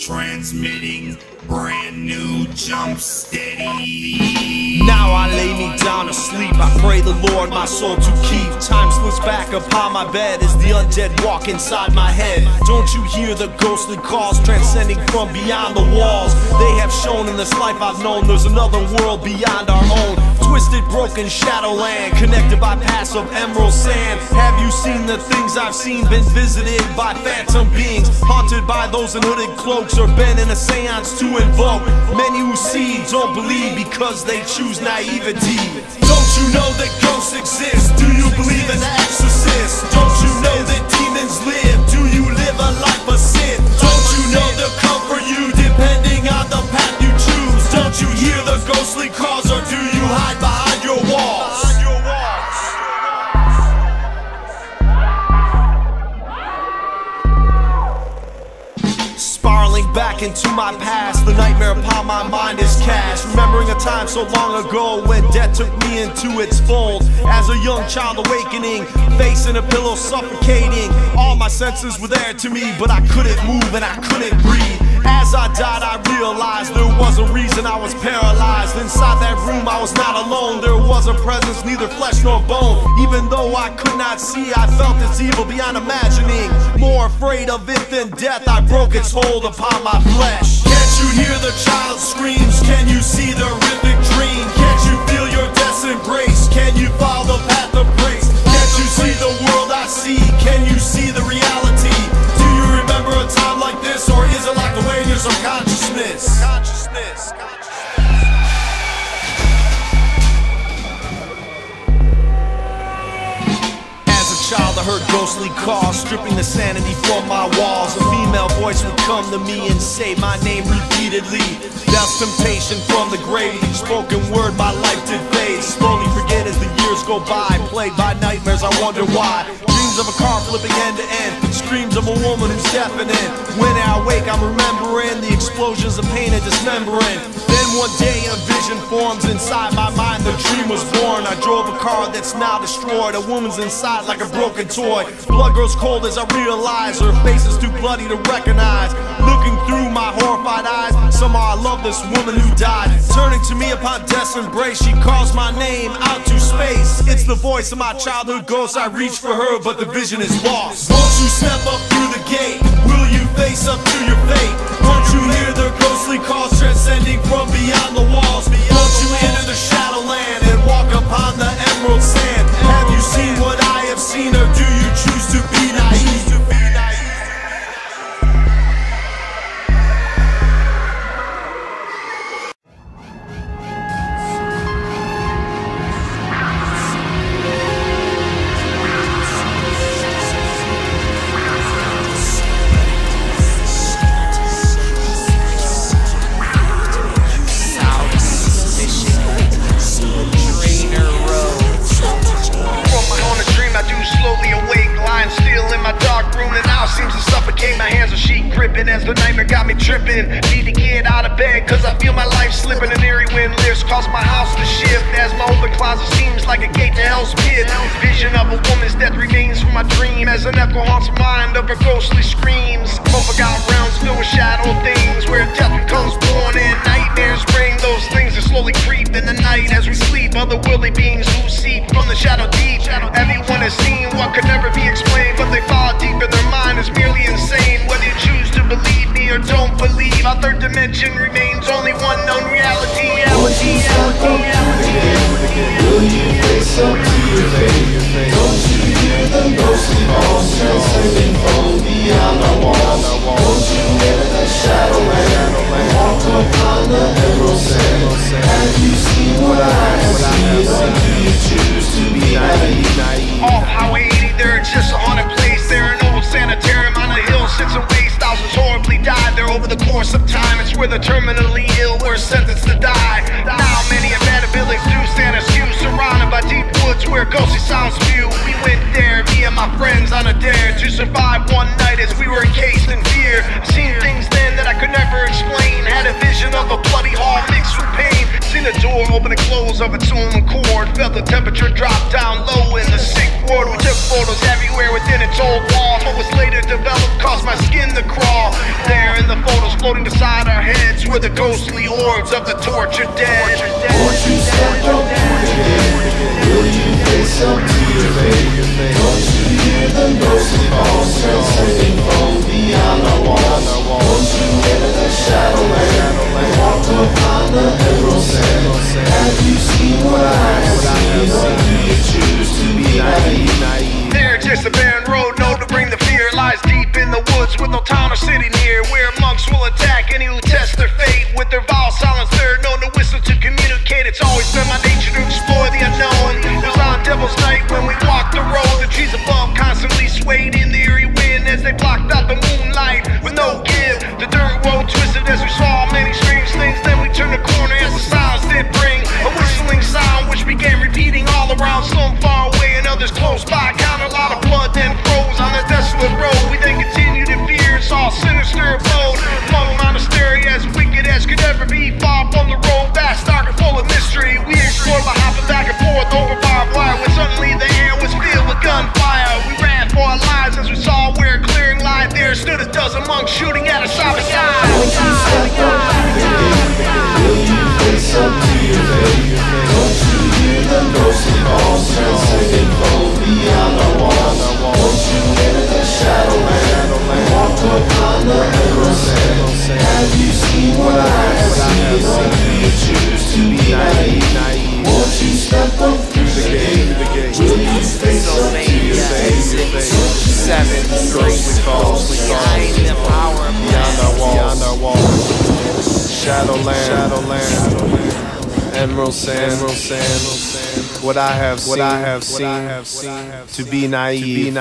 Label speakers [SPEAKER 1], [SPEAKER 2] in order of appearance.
[SPEAKER 1] Transmitting brand new Jumpsteady.
[SPEAKER 2] Now I lay me down to sleep. I pray the Lord my soul to keep. Time slips back upon my bed as the undead walk inside my head. Don't you hear the ghostly calls transcending from beyond the walls? They have shown in this life I've known there's another world beyond our own. Twisted, broken shadowland, connected by paths of emerald sand. Have you seen the things I've seen? Been visited by phantom beings, haunted by those in hooded cloaks, or been in a seance to invoke. Many who see don't believe because they choose naivety. Don't you know that ghosts exist? Do you believe in the exorcist? Don't you know that demons live? Do you live a life of sin? Don't you know they'll come for you depending on the path you choose? Don't you hear the ghostly calls, or do you hide behind your walls? Spiraling back into my past, the nightmare upon my mind is cast. Remembering a time so long ago when death took me into its fold. As a young child awakening, facing a pillow suffocating. All my senses were there to me, but I couldn't move and I couldn't breathe. As I died I realized there was a reason I was paralyzed. Inside that room I was not alone. There was a presence, neither flesh nor bone. Even though I could not see, I felt its evil beyond imagining. More afraid of it than death, I broke its hold upon my flesh. Can't you hear the child's screams? Can you see the horrific dream? Can't you feel your death's embrace? Can you follow the path of grace? Can't you see the world I see? Can you see the reality? Do you remember a time like this, or is it like the way in your subconsciousness? Child, I heard ghostly calls, stripping the sanity from my walls. A female voice would come to me and say my name repeatedly. That's temptation from the grave. Each spoken word, my life did fade. Slowly forget as the years go by. Plagued by nightmares, I wonder why. Dreams of a car flipping end to end. Screams of a woman who's deafening. When I wake, I'm remembering the explosions of pain and dismembering. Then one day a vision forms inside my mind. The dream was born. I drove a car that's now destroyed. A woman's inside like a broken toy. Blood grows cold as I realize her face is too bloody to recognize. Looking through my horrified eyes, somehow I love this woman who died. Turning to me upon death's embrace, she calls my name out to space. It's the voice of my childhood ghost. I reach for her, but the vision is lost. Won't you step up through the gate? Will you face up to your fate? Won't you hear their ghostly calls transcending from beyond the walls? Won't you enter the shadowland and walk upon the emerald sand? Have you seen what I have seen, or do you choose to be naive?
[SPEAKER 3] Seems to suffocate, my hands are sheet gripping as the nightmare got me tripping. Need to get out of bed cause I feel my life slipping. An eerie wind lifts, cause my house to shift as my open closet seems like a gate to hell's pit. Vision of a woman's death remains from my dream as an echo haunts my mind of her ghostly screams. Forgotten realms filled with shadow things where death becomes born and nightmares bring those things that slowly creep in the night as we sleep. Otherworldly beings who seep from the shadow deep. Everyone has seen what could never be explained, but they fall deep in their mind is merely insane. Whether you choose to believe me or don't believe, our third dimension remains only one known reality.
[SPEAKER 4] Will you face up to your fate? Don't you hear the ghostly calls transcending from beyond our walls? Don't you enter the shadowland and walk upon the emerald sand? Have you seen what I have seen, or do you choose to be naive?
[SPEAKER 3] Off Highway 80 there exists a haunted place. There an old sanitarium on a hill sits and waits. Thousands horribly died there over the course of time. It's where the terminally ill were sentenced to die. Now many abandoned buildings do stand askew, surrounded by deep woods where ghostly sounds spew. We went there, me and my friends, on a dare to survive one night as we were encased in fear. Seen things then that I could never explain. Had a vision of a bloody hall mixed with pain. Seen a door door open and close of its own accord. Felt the temperature drop down low in the sick ward. We took photos everywhere within its old walls. What was later developed caused my skin to crawl. There in the photos floating beside our heads were the ghostly orbs of the tortured dead.
[SPEAKER 4] Won't you step up to the gate? Will you face up to your fate? Don't you hear the ghostly voices singing from beyond our walls? Won't you enter the shadowland and walk upon the emerald sand? Have you seen what I have seen, or do you choose to be naive?
[SPEAKER 3] There exists a barren road, no to bring the fear. Lies deep in the woods with no town or city near, where monks will attack any who test their fate with their vile silence. They're known to whistle to communicate. It's always been my nature to explore the unknown. It was on Devil's Night when we walked the road. The trees above constantly swayed in the eerie wind as they blocked out the moonlight with no give. The dirt road twisted as we saw many strange things. Then we turned the corner as the sounds did bring a whistling sound which began repeating all around. Some far away and others close by. Count a lot of blood then froze on the desolate road. We then continued in fear and saw sinister abode. Monk monastery as wicked as could ever be. Far from the road, vast, dark and full of mystery. We explored by hopping back and forth over barbed wire when suddenly the air was filled with gunfire. We ran for our lives as we saw where a clearing lied. There stood a dozen monks shooting at us side by side.
[SPEAKER 4] Won't you step up to the gate? Will you face up to your fate? Don't you hear the ghostly voices singing from beyond our walls? Won't you enter the shadowland and walk upon the emerald sand? Have you seen what I have seen, or do you choose to be naive? Won't you step up to the gate? Will you face up to your fate?
[SPEAKER 2] 7, 3, behind the power of
[SPEAKER 1] Beyond our walls, Shadowland, Emerald Sand, what I have seen, to be naive.